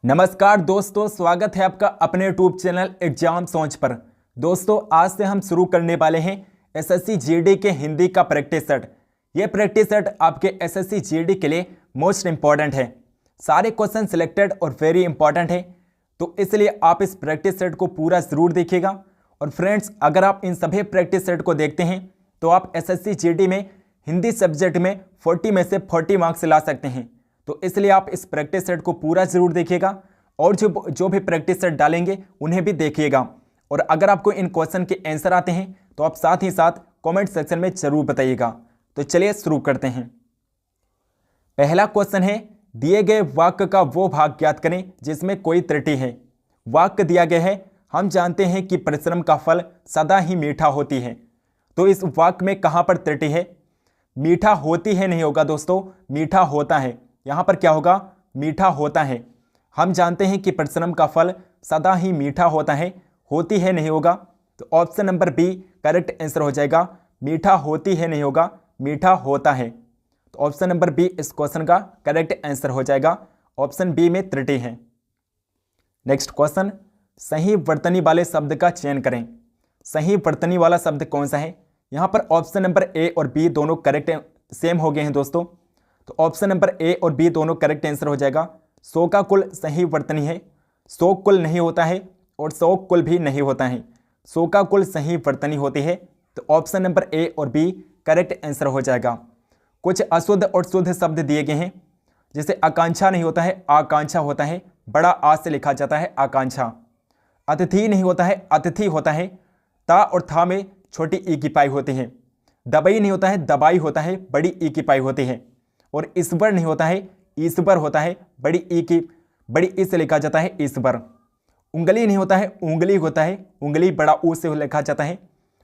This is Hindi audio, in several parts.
नमस्कार दोस्तों, स्वागत है आपका अपने यूट्यूब चैनल एग्जाम सोच पर। दोस्तों, आज से हम शुरू करने वाले हैं एसएससी जीडी के हिंदी का प्रैक्टिस सेट। ये प्रैक्टिस सेट आपके एसएससी जीडी के लिए मोस्ट इंपॉर्टेंट है। सारे क्वेश्चन सिलेक्टेड और वेरी इंपॉर्टेंट है, तो इसलिए आप इस प्रैक्टिस सेट को पूरा ज़रूर देखिएगा। और फ्रेंड्स, अगर आप इन सभी प्रैक्टिस सेट को देखते हैं तो आप एसएससी जीडी में हिंदी सब्जेक्ट में 40 में से 40 मार्क्स ला सकते हैं। तो इसलिए आप इस प्रैक्टिस सेट को पूरा ज़रूर देखिएगा और जो भी प्रैक्टिस सेट डालेंगे उन्हें भी देखिएगा। और अगर आपको इन क्वेश्चन के आंसर आते हैं तो आप साथ ही साथ कमेंट सेक्शन में ज़रूर बताइएगा। तो चलिए शुरू करते हैं। पहला क्वेश्चन है, दिए गए वाक्य का वो भाग ज्ञात करें जिसमें कोई त्रुटि है। वाक्य दिया गया है, हम जानते हैं कि परिश्रम का फल सदा ही मीठा होती है। तो इस वाक्य में कहाँ पर त्रुटि है? मीठा होती है नहीं होगा दोस्तों, मीठा होता है। यहाँ पर क्या होगा? मीठा होता है। हम जानते हैं कि परिश्रम का फल सदा ही मीठा होता है, होती है नहीं होगा। तो option number B correct answer हो जाएगा। मीठा होती है नहीं होगा, मीठा होता है। तो ऑप्शन नंबर बी इस क्वेश्चन का करेक्ट आंसर हो जाएगा। ऑप्शन बी में त्रुटि है। नेक्स्ट क्वेश्चन, सही वर्तनी वाले शब्द का चयन करें। सही वर्तनी वाला शब्द कौन सा है? यहाँ पर ऑप्शन नंबर ए और बी दोनों करेक्ट सेम हो गए हैं दोस्तों। तो ऑप्शन नंबर ए और बी दोनों करेक्ट आंसर हो जाएगा। सो का कुल सही वर्तनी है। सो कुल नहीं होता है और सौ कुल भी नहीं होता है। सो का कुल सही वर्तनी होती है। तो ऑप्शन नंबर ए और बी करेक्ट आंसर हो जाएगा। कुछ अशुद्ध और शुद्ध शब्द दिए गए हैं, जैसे आकांक्षा नहीं होता है, आकांक्षा होता है। बड़ा आ से लिखा जाता है आकांक्षा। अतिथि नहीं होता है, अतिथि होता है। ता और था में छोटी ई की पाई होती है। दवाई नहीं होता है, दवाई होता है, बड़ी ई की पाई होती है। और ईश्वर नहीं होता है, ईश्वर होता है, बड़ी ई से लिखा जाता है ईश्वर। उंगली नहीं होता है, उंगली होता है, उंगली बड़ा ऊ से लिखा जाता है।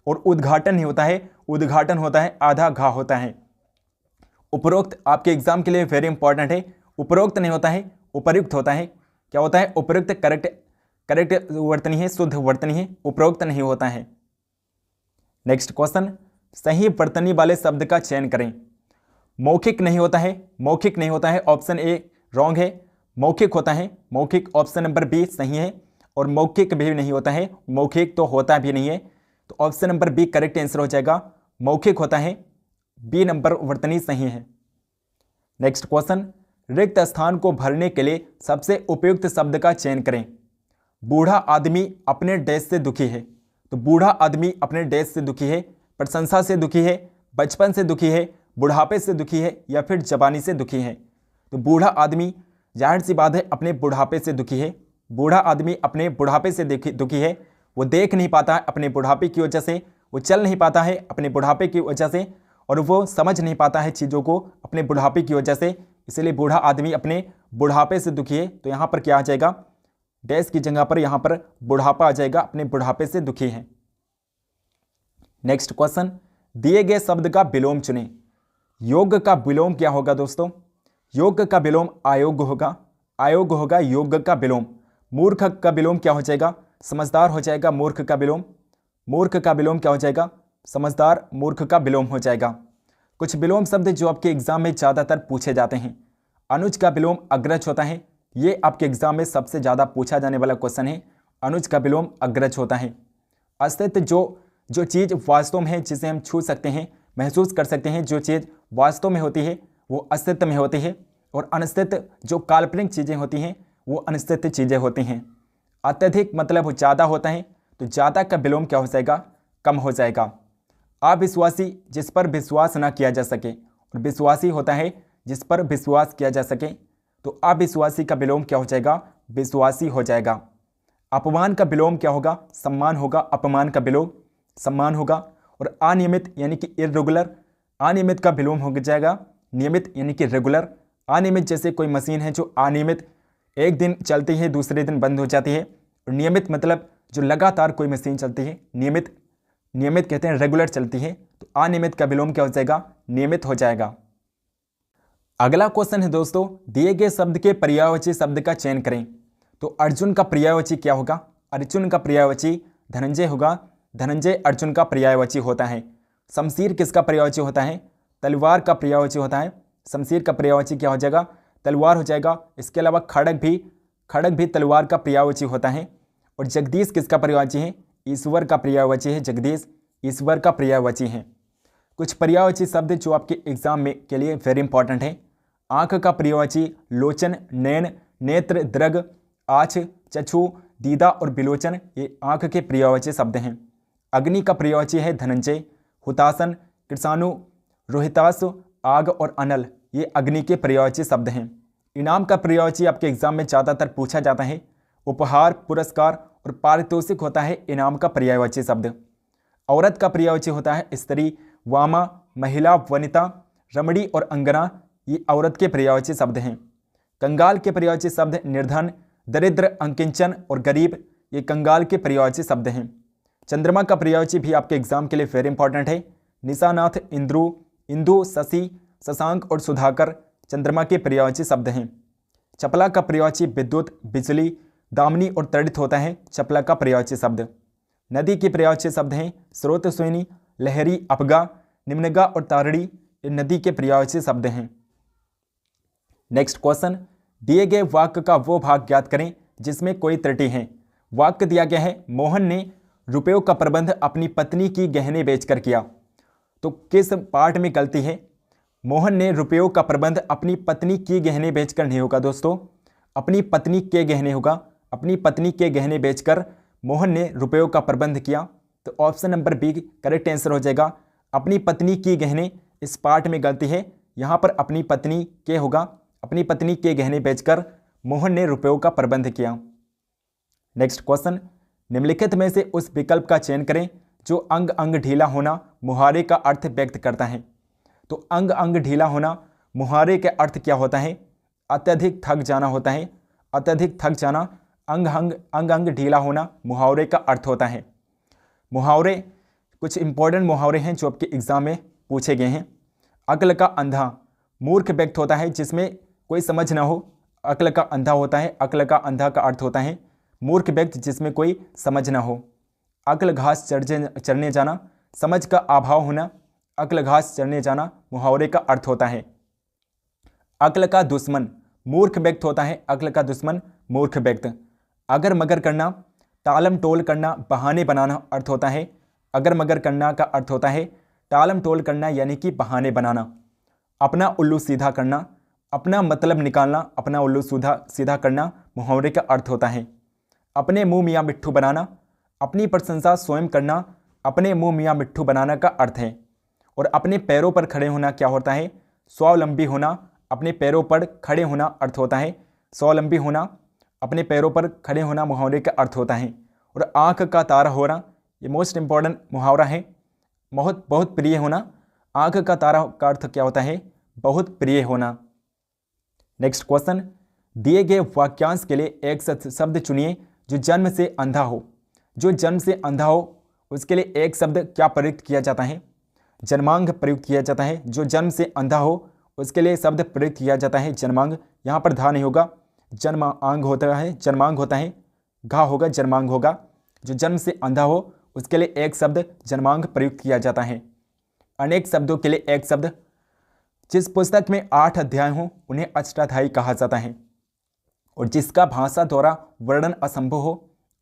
और उद्घाटन नहीं होता है, उद्घाटन होता है, आधा घा होता है। उपरोक्त आपके एग्जाम के लिए वेरी इंपॉर्टेंट है। उपरोक्त नहीं होता है, उपयुक्त होता है। क्या होता है? उपयुक्त करेक्ट वर्तनी है, शुद्ध वर्तनी है, उपरोक्त नहीं होता है। नेक्स्ट क्वेश्चन, सही वर्तनी वाले शब्द का चयन करें। मौखिक नहीं होता है, मौखिक नहीं होता है, ऑप्शन ए रॉन्ग है। मौखिक होता है, मौखिक ऑप्शन नंबर बी सही है। और मौखिक भी नहीं होता है, मौखिक तो होता भी नहीं है। तो option number B correct answer हो जाएगा। मौखिक होता है, बी नंबर वर्तनी सही है। नेक्स्ट क्वेश्चन, रिक्त स्थान को भरने के लिए सबसे उपयुक्त शब्द का चयन करें। बूढ़ा आदमी अपने डैश से दुखी है। तो बूढ़ा आदमी अपने डैश से दुखी है, प्रशंसा से दुखी है, बचपन से दुखी है, बुढ़ापे से दुखी है, या फिर जवानी से दुखी है। तो बूढ़ा आदमी जाहिर सी बात है अपने बुढ़ापे से दुखी है। बूढ़ा आदमी अपने बुढ़ापे से दुखी है। वो देख नहीं पाता है अपने बुढ़ापे की वजह से, वो चल नहीं पाता है अपने बुढ़ापे की वजह से, और वो समझ नहीं पाता है चीज़ों को अपने बुढ़ापे की वजह से। इसलिए बूढ़ा आदमी अपने बुढ़ापे से दुखी है। तो यहाँ पर क्या आ जाएगा? डैश की जगह पर यहाँ पर बुढ़ापा आ जाएगा, अपने बुढ़ापे से दुखी है। नेक्स्ट क्वेश्चन, दिए गए शब्द का विलोम चुनें। योग का विलोम क्या होगा दोस्तों? योग का विलोम अयोग्य होगा। अयोग्य होगा योग का विलोम। मूर्ख का विलोम क्या हो जाएगा? समझदार हो जाएगा मूर्ख का विलोम। मूर्ख का विलोम क्या हो जाएगा? समझदार। मूर्ख का विलोम हो जाएगा। कुछ विलोम शब्द जो आपके एग्जाम में ज़्यादातर पूछे जाते हैं। अनुज का विलोम अग्रज होता है। ये आपके एग्जाम में सबसे ज़्यादा पूछा जाने वाला क्वेश्चन है। अनुज का विलोम अग्रज होता है। अस्तित्व जो चीज़ वास्तव में है, जिसे हम छू सकते हैं, महसूस कर सकते हैं, जो चीज़ वास्तव में होती है वो अस्तित्व में होती है। और अनिश्चित जो काल्पनिक चीज़ें होती हैं वो अनिश्चित चीज़ें होती हैं। अत्यधिक मतलब ज़्यादा होता है। तो ज़्यादा का विलोम क्या हो जाएगा? कम हो जाएगा। अविश्वासी जिस पर विश्वास ना किया जा सके, और विश्वासी होता है जिस पर विश्वास किया जा सके। तो अविश्वासी का विलोम क्या हो जाएगा? विश्वासी हो जाएगा। अपमान का विलोम क्या होगा? सम्मान होगा। अपमान का विलोम सम्मान होगा। और अनियमित यानी कि इरेगुलर, अनियमित का विलोम हो जाएगा नियमित यानी कि रेगुलर। अनियमित जैसे कोई मशीन है जो अनियमित एक दिन चलती है दूसरे दिन बंद हो जाती है। और नियमित मतलब जो लगातार कोई मशीन चलती है। नियमित कहते हैं रेगुलर चलती है। तो अनियमित का विलोम क्या हो जाएगा? नियमित हो जाएगा। अगला क्वेश्चन है दोस्तों, दिए गए शब्द के पर्यायवाची शब्द का चयन करें। तो अर्जुन का पर्यायवाची क्या होगा? अर्जुन का पर्यायवाची धनंजय होगा। धनंजय अर्जुन का पर्यायवाची होता है। शमशीर किसका पर्यायवाची होता है? तलवार का पर्यायवाची होता है। शमशीर का पर्यायवाची क्या हो जाएगा? तलवार हो जाएगा। इसके अलावा खड़ग भी खड़ग भी तलवार का पर्यायवाची होता है। और जगदीश किसका पर्यायवाची है? ईश्वर का पर्यायवाची है। जगदीश ईश्वर का पर्यायवाची है। कुछ पर्यायवाची शब्द जो आपके एग्जाम में के लिए वेरी इंपॉर्टेंट है। आंख का पर्यायवाची लोचन, नयन, नेत्र, दृग, आँच, चक्षु, दीदा और बिलोचन, ये आंख के पर्यायवाची शब्द हैं। अग्नि का पर्यायवाची है धनंजय, हुतासन, कृषाणु, रोहितास, आग और अनल, ये अग्नि के पर्यायवाची शब्द हैं। इनाम का पर्यायवाची आपके एग्जाम में ज़्यादातर पूछा जाता है। उपहार, पुरस्कार और पारितोषिक होता है इनाम का पर्यायवाची शब्द। औरत का पर्यायवाची होता है स्त्री, वामा, महिला, वनिता, रमणी और अंगना, ये औरत के पर्यायवाची शब्द हैं। कंगाल के पर्यायवाची शब्द निर्धन, दरिद्र, अंकिंचन और गरीब, ये कंगाल के पर्यायवाची शब्द हैं। चंद्रमा का पर्यायवाची भी आपके एग्जाम के लिए वेरी इंपॉर्टेंट है। निशानाथ, इंद्रु, इंदु, शशि, शशांक और सुधाकर, चंद्रमा के पर्यायवाची शब्द हैं। चपला का पर्यायवाची विद्युत, बिजली, दामिनी और तड़ित होता है चपला का पर्यायवाची शब्द। नदी के पर्यायवाची शब्द हैं स्रोत, सोनी, लहरी, अपगा, निम्नगा और तारड़ी, ये नदी के पर्यायवाची शब्द हैं। नेक्स्ट क्वेश्चन, दिए गए वाक्य का वो भाग ज्ञात करें जिसमें कोई त्रुटि है। वाक्य दिया गया है मोहन ने रुपयों का प्रबंध अपनी पत्नी की गहने बेचकर किया। तो किस पार्ट में गलती है? मोहन ने रुपयों का प्रबंध अपनी पत्नी की गहने बेचकर नहीं होगा दोस्तों, अपनी पत्नी के गहने होगा। अपनी पत्नी के गहने बेचकर मोहन ने रुपयों का प्रबंध किया। तो option number B correct answer हो जाएगा। अपनी पत्नी की गहने, इस पार्ट में गलती है, यहाँ पर अपनी पत्नी के होगा। अपनी पत्नी के गहने बेचकर मोहन ने रुपयों का प्रबंध किया। नेक्स्ट क्वेश्चन, निम्नलिखित में से उस विकल्प का चयन करें जो अंग अंग ढीला होना मुहावरे का अर्थ व्यक्त करता है। तो अंग अंग ढीला होना मुहावरे के अर्थ क्या होता है? अत्यधिक थक जाना होता है। अत्यधिक थक जाना, अंग अंग ढीला होना मुहावरे का अर्थ होता है। मुहावरे, कुछ इंपॉर्टेंट मुहावरे हैं जो आपके एग्जाम में पूछे गए हैं। अक्ल का अंधा मूर्ख व्यक्त होता है जिसमें कोई समझ ना हो, अक्ल का अंधा होता है। अक्ल का अंधा का अर्थ होता है मूर्ख व्यक्त जिसमें कोई समझ ना हो। अक्ल घास चरने जाना, समझ का अभाव होना। अक्ल घास चरने जाना मुहावरे का अर्थ होता है। अक्ल का दुश्मन मूर्ख व्यक्त होता है। अक्ल का दुश्मन मूर्ख व्यक्त। अगर मगर करना, टालम टोल करना, बहाने बनाना अर्थ होता है। अगर मगर करना का अर्थ होता है टालम टोल करना यानी कि बहाने बनाना। अपना उल्लू सीधा करना, अपना मतलब निकालना, अपना उल्लू सीधा करना मुहावरे का अर्थ होता है। अपने मुंह मियाँ मिट्ठू बनाना, अपनी प्रशंसा स्वयं करना, अपने मुंह मियाँ मिट्ठू बनाना का अर्थ है। और अपने पैरों पर खड़े होना क्या होता है? स्वावलंबी होना। अपने पैरों पर खड़े होना अर्थ होता है स्वावलंबी होना। अपने पैरों पर खड़े होना मुहावरे का अर्थ होता है। और आँख का तारा होना, ये मोस्ट इंपॉर्टेंट मुहावरा है। बहुत प्रिय होना, आँख का तारा का अर्थ क्या होता है? बहुत प्रिय होना। नेक्स्ट क्वेश्चन, दिए गए वाक्यांश के लिए एक शब्द चुनिए जो जन्म से अंधा हो। जो जन्म से अंधा हो उसके लिए एक शब्द क्या प्रयुक्त किया जाता है? जन्मांग प्रयुक्त किया जाता है। जो जन्म से अंधा हो उसके लिए शब्द प्रयुक्त किया जाता है जन्मांग। यहाँ पर धा नहीं होगा, जन्मांग होता है, जन्मांग होता है, घा होगा, जन्मांग होगा। जो जन्म से अंधा हो उसके लिए एक शब्द जन्मांग प्रयुक्त किया जाता है। अनेक शब्दों के लिए एक शब्द। जिस पुस्तक में 8 अध्याय हों उन्हें अष्टाध्यायी कहा जाता है। और जिसका भाषा द्वारा वर्णन असंभव हो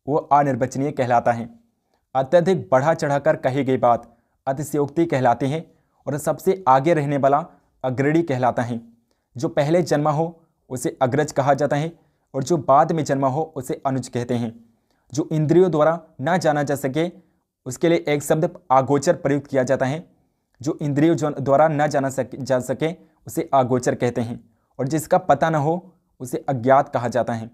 वो अनिर्वचनीय कहलाता है। अत्यधिक बढ़ा चढ़ाकर कही गई बात अतिशयोक्ति कहलाती है। और सबसे आगे रहने वाला अग्रणी कहलाता है। जो पहले जन्मा हो उसे अग्रज कहा जाता है और जो बाद में जन्मा हो उसे अनुज कहते हैं। जो इंद्रियों द्वारा न जाना जा सके उसके लिए एक शब्द आगोचर प्रयुक्त किया जाता है। जो इंद्रियों द्वारा न जा सके उसे आगोचर कहते हैं। और जिसका पता न हो उसे अज्ञात कहा जाता है।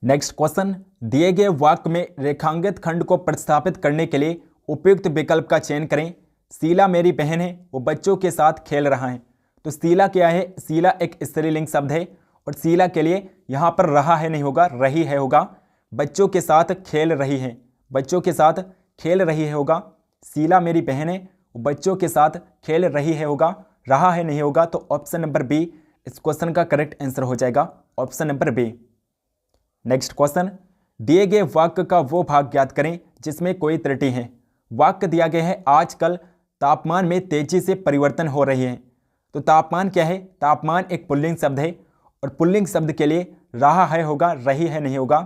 नेक्स्ट क्वेश्चन, दिए गए वाक्य में रेखांकित खंड को प्रतिस्थापित करने के लिए उपयुक्त विकल्प का चयन करें। शीला मेरी बहन है, वो बच्चों के साथ खेल रहा है। तो शीला क्या है? शीला एक स्त्रीलिंग शब्द है और शीला के लिए यहाँ पर रहा है नहीं होगा, रही है होगा। बच्चों के साथ खेल रही है, बच्चों के साथ खेल रही है होगा। शीला मेरी बहन है, वो बच्चों के साथ खेल रही है होगा, रहा है नहीं होगा। तो ऑप्शन नंबर बी इस क्वेश्चन का करेक्ट आंसर हो जाएगा, option number B. Next question, दिए गए वाक्य का वो भाग ज्ञात करें जिसमें कोई त्रुटि है। वाक्य दिया गया है आजकल तापमान में तेजी से परिवर्तन हो रही है। तो तापमान क्या है? तापमान एक पुल्लिंग शब्द है और पुल्लिंग शब्द के लिए रहा है होगा, रही है नहीं होगा।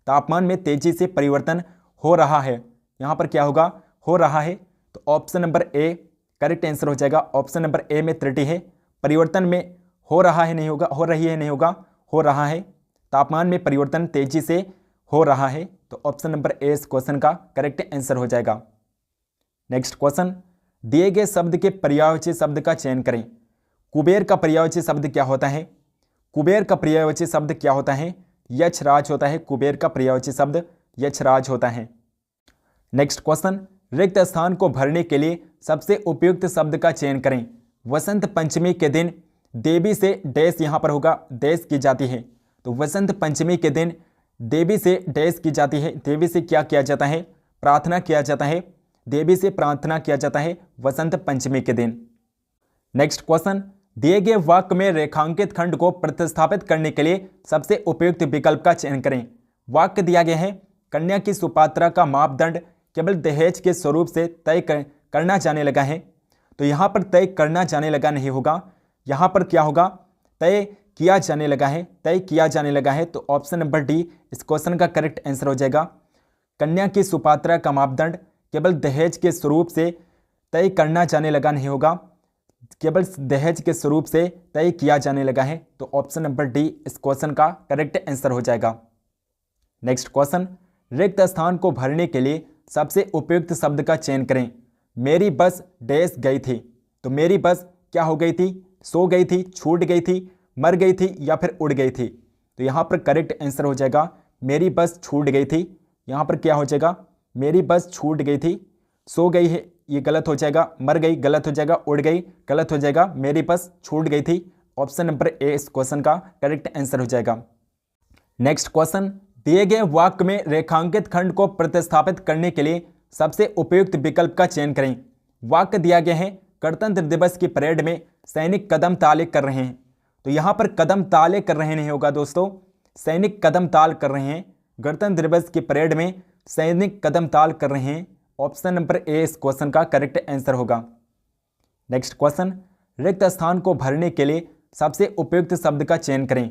तापमान में तेजी से परिवर्तन हो रहा है, यहाँ पर क्या होगा, हो रहा है। तो option number A correct answer हो जाएगा। ऑप्शन नंबर ए में त्रुटि है। परिवर्तन में हो रहा है नहीं होगा, हो रही है नहीं होगा, हो रहा है। तापमान में परिवर्तन तेजी से हो रहा है। तो ऑप्शन नंबर ए इस क्वेश्चन का करेक्ट आंसर हो जाएगा। नेक्स्ट क्वेश्चन, दिए गए शब्द के पर्यायवाची शब्द का चयन करें। कुबेर का पर्यायवाची शब्द क्या होता है? कुबेर का पर्यायवाची शब्द क्या होता है? यक्षराज होता है। कुबेर का पर्यायवाची शब्द यक्षराज होता है। नेक्स्ट क्वेश्चन, रिक्त स्थान को भरने के लिए सबसे उपयुक्त शब्द का चयन करें। वसंत पंचमी के दिन देवी से डैश यहाँ पर होगा, डैश की जाती है। तो वसंत पंचमी के दिन देवी से डैश की जाती है। देवी से क्या किया जाता है? प्रार्थना किया जाता है। देवी से प्रार्थना किया जाता है वसंत पंचमी के दिन। नेक्स्ट क्वेश्चन, दिए गए वाक्य में रेखांकित खंड को प्रतिस्थापित करने के लिए सबसे उपयुक्त विकल्प का चयन करें। वाक्य दिया गया है, कन्या की सुपात्रा का मापदंड केवल दहेज के स्वरूप से तय करना जाने लगा है। तो यहाँ पर तय करना जाने लगा नहीं होगा, यहाँ पर क्या होगा, तय किया जाने लगा है। तय किया जाने लगा है। तो ऑप्शन नंबर डी इस क्वेश्चन का करेक्ट आंसर हो जाएगा। कन्या की सुपात्रा का मापदंड केवल दहेज के स्वरूप से तय करना जाने लगा नहीं होगा, केवल दहेज के स्वरूप से तय किया जाने लगा है। तो ऑप्शन नंबर डी इस क्वेश्चन का करेक्ट आंसर हो जाएगा। नेक्स्ट क्वेश्चन, रिक्त स्थान को भरने के लिए सबसे उपयुक्त शब्द का चयन करें। मेरी बस डैश गई थी। तो मेरी बस क्या हो गई थी? सो गई थी, छूट गई थी, मर गई थी या फिर उड़ गई थी। तो यहाँ पर करेक्ट आंसर हो जाएगा मेरी बस छूट गई थी। यहाँ पर क्या हो जाएगा, मेरी बस छूट गई थी। सो गई है ये गलत हो जाएगा, मर गई गलत हो जाएगा, उड़ गई गलत हो जाएगा, मेरी बस छूट गई थी। ऑप्शन नंबर ए इस क्वेश्चन का करेक्ट आंसर हो जाएगा। नेक्स्ट क्वेश्चन, दिए गए वाक्य में रेखांकित खंड को प्रतिस्थापित करने के लिए सबसे उपयुक्त विकल्प का चयन करें। वाक्य दिया गया है, गणतंत्र दिवस की परेड में सैनिक कदम ताले कर रहे हैं। तो यहाँ पर कदम ताले कर रहे नहीं होगा दोस्तों, सैनिक कदम ताल कर रहे हैं। गणतंत्र दिवस की परेड में सैनिक कदम ताल कर रहे हैं। ऑप्शन नंबर ए इस क्वेश्चन का करेक्ट आंसर होगा। नेक्स्ट क्वेश्चन, रिक्त स्थान को भरने के लिए सबसे उपयुक्त शब्द का चयन करें।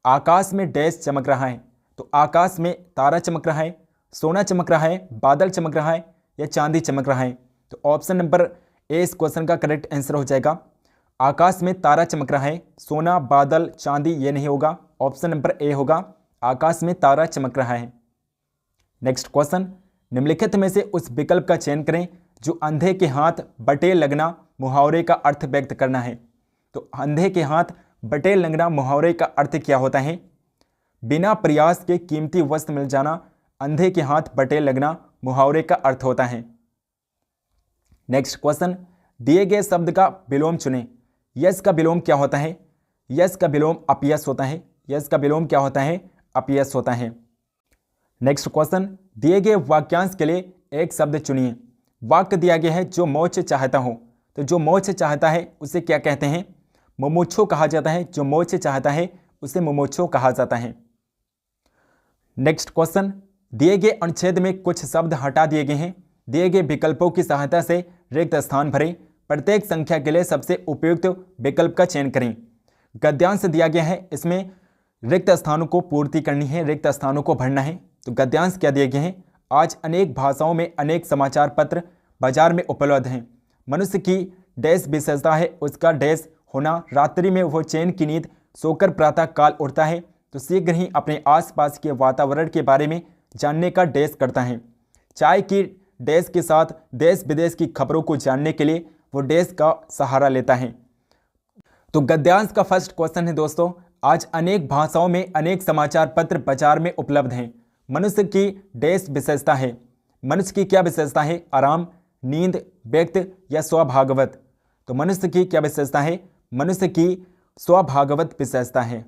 आकाश में डैश चमक रहा है। तो आकाश में तारा चमक रहा है, सोना चमक रहा है, बादल चमक रहा है या चांदी चमक रहा है। तो ऑप्शन नंबर ए इस क्वेश्चन का करेक्ट आंसर हो जाएगा। आकाश में तारा चमक रहा है, सोना, बादल, चांदी ये नहीं होगा, ऑप्शन नंबर ए होगा, आकाश में तारा चमक रहा है। नेक्स्ट क्वेश्चन, निम्नलिखित में से उस विकल्प का चयन करें जो अंधे के हाथ बटे लगना मुहावरे का अर्थ व्यक्त करना है। तो अंधे के हाथ बटे लगना मुहावरे का अर्थ क्या होता है? बिना प्रयास के कीमती वस्तु मिल जाना अंधे के हाथ बटे लगना मुहावरे का अर्थ होता है। नेक्स्ट क्वेश्चन, दिए गए शब्द का विलोम चुनें। यश का विलोम क्या होता है? यश का विलोम अपयश होता है। यश का विलोम क्या होता है? अपयश होता है। नेक्स्ट क्वेश्चन, दिए गए वाक्यांश के लिए एक शब्द चुनिए। वाक्य दिया गया है, जो मोक्ष चाहता हो। तो जो मोक्ष चाहता है उसे क्या कहते हैं? मुमुक्षु कहा जाता है। जो मोक्ष चाहता है उसे मुमुक्षु कहा जाता है। नेक्स्ट क्वेश्चन, दिए गए अनुच्छेद में कुछ शब्द हटा दिए गए हैं। दिए गए विकल्पों की सहायता से रिक्त स्थान भरें। प्रत्येक संख्या के लिए सबसे उपयुक्त विकल्प का चयन करें। गद्यांश दिया गया है, इसमें रिक्त स्थानों को पूर्ति करनी है, रिक्त स्थानों को भरना है। तो गद्यांश क्या दिए गए हैं? आज अनेक भाषाओं में अनेक समाचार पत्र बाजार में उपलब्ध हैं। मनुष्य की डैश विशेषता है उसका डैश होना। रात्रि में वो चैन की नींद सोकर प्रातः काल उठता है तो शीघ्र ही अपने आसपास के वातावरण के बारे में जानने का डैश करता है। चाय की डैश के साथ देश विदेश की खबरों को जानने के लिए वो डैश का सहारा लेता है। तो गद्यांश का फर्स्ट क्वेश्चन है दोस्तों, आज अनेक भाषाओं में अनेक समाचार पत्र बाजार में उपलब्ध हैं। मनुष्य की डैश विशेषता है। मनुष्य की क्या विशेषता है? आराम, नींद, व्यक्त या स्वभागवत। तो मनुष्य की क्या विशेषता है? मनुष्य की स्वभागवत विशेषता है।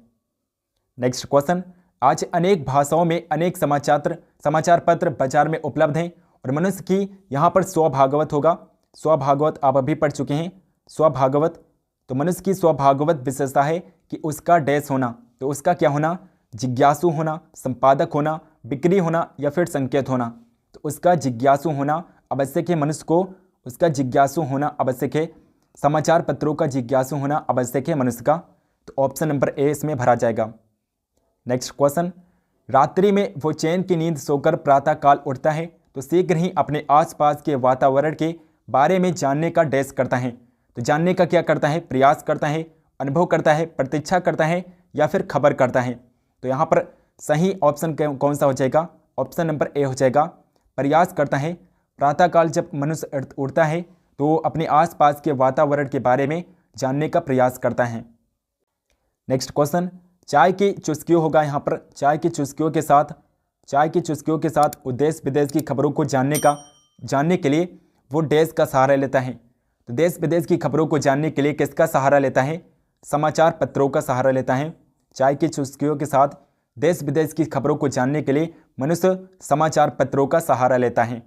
नेक्स्ट क्वेश्चन, आज अनेक भाषाओं में अनेक समाचार पत्र बाजार में उपलब्ध हैं और मनुष्य की यहाँ पर स्वभागवत होगा। स्वभागवत आप अभी पढ़ चुके हैं, स्वभागवत। तो मनुष्य की स्वभागवत विशेषता है कि उसका डैश होना। तो उसका क्या होना? जिज्ञासु होना, संपादक होना, बिक्री होना या फिर संकेत होना। तो उसका जिज्ञासु होना आवश्यक है। मनुष्य को उसका जिज्ञासु होना आवश्यक है। समाचार पत्रों का जिज्ञासु होना आवश्यक है मनुष्य का। तो ऑप्शन नंबर ए इसमें भरा जाएगा। नेक्स्ट क्वेश्चन, रात्रि में वो चैन की नींद सोकर प्रातःकाल उठता है तो शीघ्र ही अपने आसपास के वातावरण के बारे में जानने का डैश करता है। तो जानने का क्या करता है? प्रयास करता है, अनुभव करता है, प्रतीक्षा करता है या फिर खबर करता है। तो यहाँ पर सही ऑप्शन कौन सा हो जाएगा? ऑप्शन नंबर ए हो जाएगा, प्रयास करता है। प्रातःकाल जब मनुष्य उठता है तो अपने आसपास के वातावरण के बारे में जानने का प्रयास करता है। नेक्स्ट क्वेश्चन, चाय की चुस्कियों होगा यहाँ पर। चाय की चुस्कियों के साथ वो देश विदेश की खबरों को जानने के लिए वो डैश का सहारा लेता है। तो देश विदेश की खबरों को जानने के लिए किसका सहारा लेता है? समाचार पत्रों का सहारा लेता है। चाय की चुस्कियों के साथ देश विदेश की खबरों को जानने के लिए मनुष्य समाचार पत्रों का सहारा लेता है।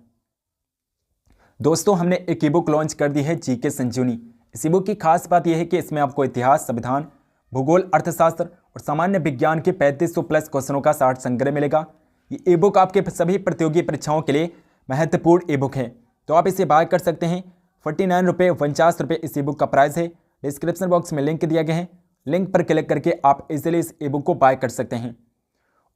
दोस्तों, हमने एक ई बुक लॉन्च कर दी है, जीके संजीवनी। इस ई बुक की खास बात यह है कि इसमें आपको इतिहास, संविधान, भूगोल, अर्थशास्त्र और सामान्य विज्ञान के 3500 प्लस क्वेश्चनों का साठ संग्रह मिलेगा। ये ई बुक आपके सभी प्रतियोगी परीक्षाओं के लिए महत्वपूर्ण ई बुक है, तो आप इसे बाय कर सकते हैं। 49 रुपये 50 रुपये इस ई बुक का प्राइस है। डिस्क्रिप्शन बॉक्स में लिंक दिया गया है, लिंक पर क्लिक करके आप इजीली इस ई बुक को बाय कर सकते हैं।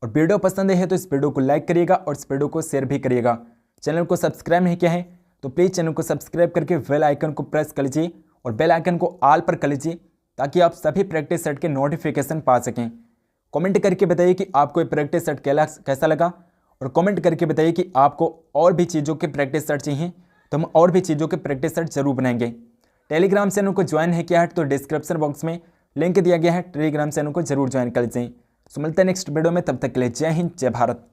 और वीडियो पसंद है तो इस वीडियो को लाइक करिएगा और इस वीडियो को शेयर भी करिएगा। चैनल को सब्सक्राइब नहीं किया है तो प्लीज़ चैनल को सब्सक्राइब करके बेल आइकन को प्रेस कर लीजिए और बेल आइकन को ऑल पर कर लीजिए ताकि आप सभी प्रैक्टिस सेट के नोटिफिकेशन पा सकें। कमेंट करके बताइए कि आपको ये प्रैक्टिस सेट कैसा लगा और कमेंट करके बताइए कि आपको और भी चीज़ों के प्रैक्टिस सेट चाहिए तो हम और भी चीज़ों के प्रैक्टिस सेट जरूर बनाएंगे। टेलीग्राम चैनल को ज्वाइन है किया है तो डिस्क्रिप्शन बॉक्स में लिंक दिया गया है, टेलीग्राम चैनल को जरूर ज्वाइन कर लीजिए। सो मिलते हैं नेक्स्ट वीडियो में, तब तक के लिए जय हिंद, जय भारत।